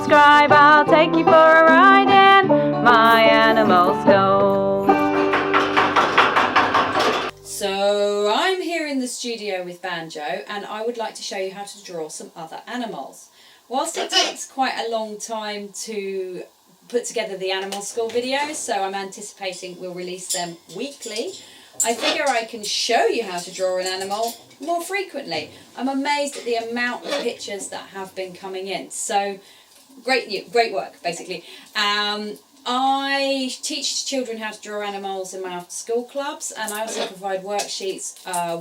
subscribe, I'll take you for a ride in my animal skull. So I'm here in the studio with Banjo, and I would like to show you how to draw some other animals. Whilst it takes quite a long time to put together the animal school videos, so I'm anticipating we'll release them weekly, I figure I can show you how to draw an animal more frequently. I'm amazed at the amount of pictures that have been coming in. So great work, basically. I teach children how to draw animals in my after school clubs, and I also provide worksheets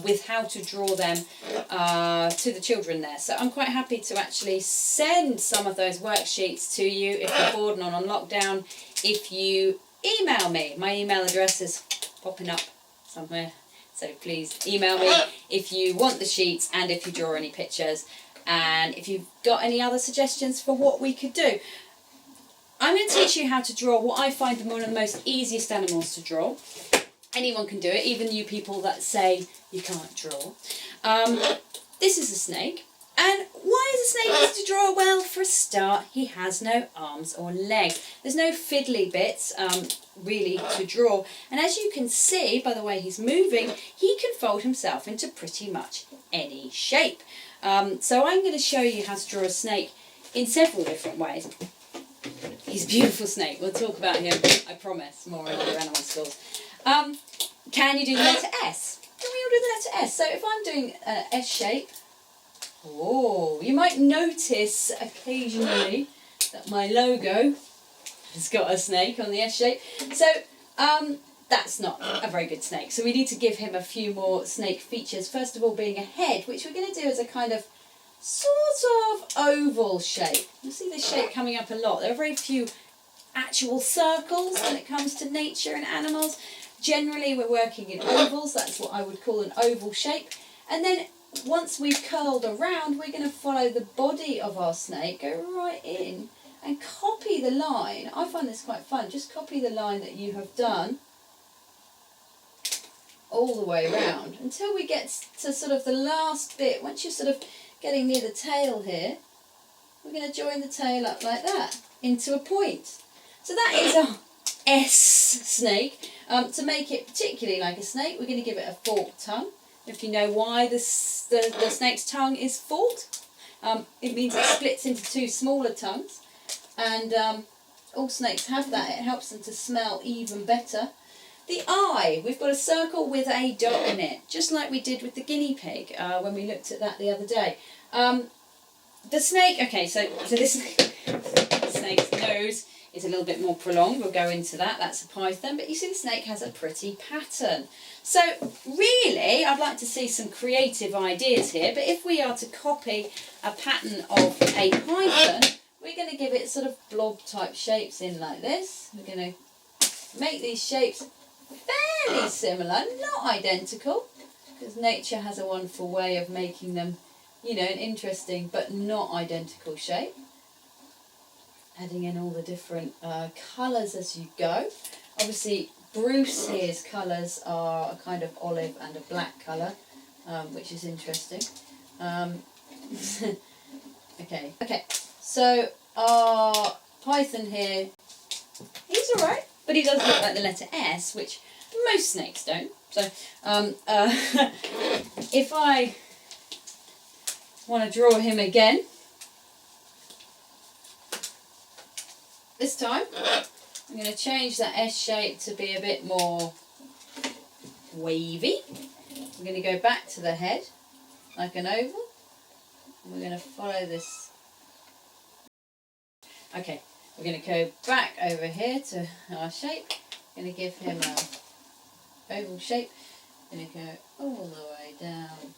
with how to draw them to the children there. So I'm quite happy to actually send some of those worksheets to you if you're bored and on lockdown. If you email me, my email address is popping up somewhere, so please email me if you want the sheets and if you draw any pictures, and if you've got any other suggestions for what we could do. I'm going to teach you how to draw what I find one of the most easiest animals to draw. Anyone can do it, even you people that say you can't draw. This is a snake. And why is a snake easy to draw? Well, for a start, he has no arms or legs. There's no fiddly bits really to draw. And as you can see by the way he's moving, he can fold himself into pretty much any shape. So I'm going to show you how to draw a snake in several different ways. He's a beautiful snake. We'll talk about him, I promise, more in other animal schools. Can you do the letter S? Can we all do the letter S? So if I'm doing an S shape, you might notice occasionally that my logo has got a snake on the S shape. So that's not a very good snake. So we need to give him a few more snake features. First of all, being a head, which we're going to do as a kind of sort of oval shape. You'll see this shape coming up a lot. There are very few actual circles when it comes to nature and animals. Generally we're working in ovals. That's what I would call an oval shape. And then once we've curled around, we're going to follow the body of our snake, go right in and copy the line. I find this quite fun. Just copy the line that you have done all the way around until we get to sort of the last bit. Once you're sort of getting near the tail here, we're going to join the tail up like that into a point. So that is our S snake. To make it particularly like a snake, we're going to give it a forked tongue. If you know why the snake's tongue is forked, it means it splits into two smaller tongues, and all snakes have that. It helps them to smell even better. The eye, we've got a circle with a dot in it, just like we did with the guinea pig when we looked at that the other day. The snake, okay, so this snake's nose is a little bit more prolonged. We'll go into that. That's a python, but you see the snake has a pretty pattern. So really, I'd like to see some creative ideas here, but if we are to copy a pattern of a python, we're going to give it sort of blob type shapes in like this. We're going to make these shapes fairly similar, not identical, because nature has a wonderful way of making them, you know, an interesting but not identical shape. Adding in all the different colours as you go. Obviously, Bruce here's colours are a kind of olive and a black colour, which is interesting. Okay, so our python here, he's alright, but he does look like the letter S, which most snakes don't. So if I want to draw him again, this time I'm going to change that S shape to be a bit more wavy. We're going to go back to the head like an oval, and we're going to follow this. Okay, we're going to go back over here to our shape. We're going to give him a oval shape. We're going to go all the way down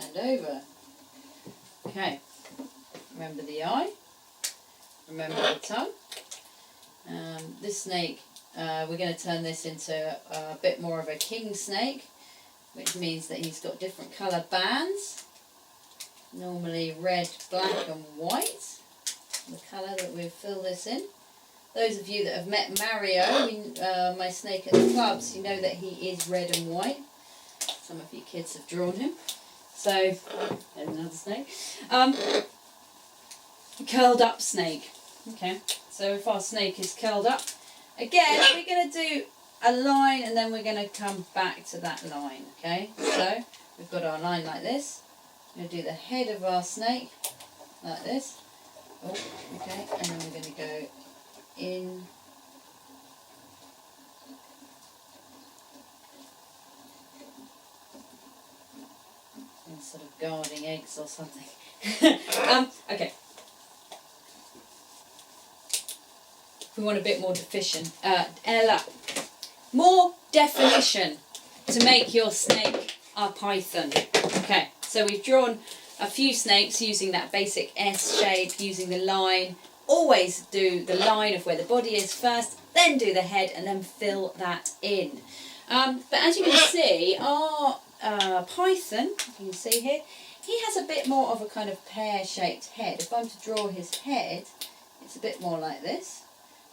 and over. Okay, remember the eye, remember the tongue. This snake, we're going to turn this into a bit more of a king snake, which means that he's got different colour bands, normally red, black and white, the colour that we've filled this in. Those of you that have met Mario, my snake at the clubs, you know that he is red and white. Some of you kids have drawn him. So, there's another snake. curled up snake. Okay, so if our snake is curled up, again, we're going to do a line and then we're going to come back to that line. Okay, so we've got our line like this. We're going to do the head of our snake like this. Oh, okay, and then we're going to go in. And sort of guarding eggs or something. Okay. We want a bit more more definition to make your snake a python. Okay, so we've drawn a few snakes using that basic S shape, using the line. Always do the line of where the body is first, then do the head, and then fill that in. But as you can see, our python, you can see here, he has a bit more of a kind of pear-shaped head. If I'm to draw his head, it's a bit more like this.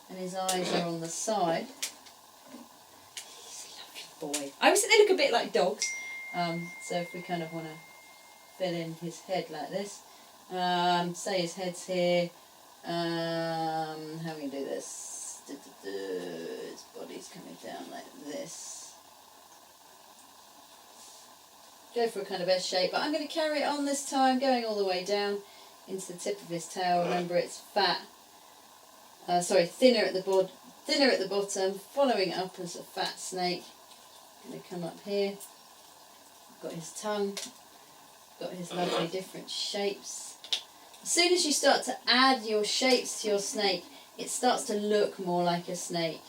And his eyes are on the side. He's a lovely boy. I always think they look a bit like dogs. So if we kind of want to fill in his head like this. Say his head's here. How are we going to do this? His body's coming down like this. Go for a kind of S shape, but I'm going to carry it on this time, going all the way down into the tip of his tail. Remember, it's fat. Thinner at the bottom, following up as a fat snake. I'm going to come up here. Got his tongue. Got his lovely different shapes. As soon as you start to add your shapes to your snake, it starts to look more like a snake.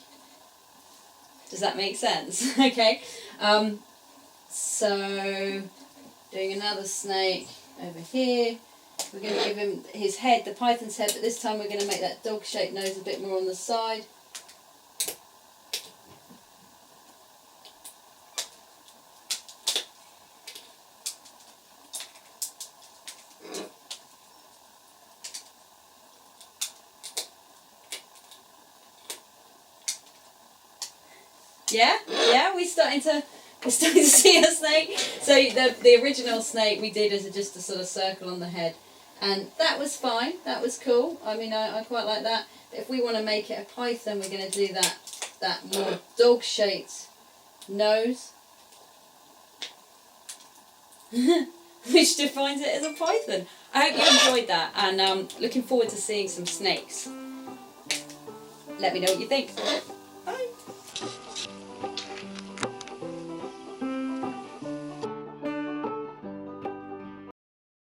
Does that make sense? Okay. So, doing another snake over here. We're going to give him his head, the python's head, but this time we're going to make that dog-shaped nose a bit more on the side. Yeah, we're starting to see a snake. So the original snake we did as just a sort of circle on the head, and that was fine. That was cool. I mean, I quite like that. But if we want to make it a python, we're going to do that more dog-shaped nose, which defines it as a python. I hope you enjoyed that, and looking forward to seeing some snakes. Let me know what you think. Bye.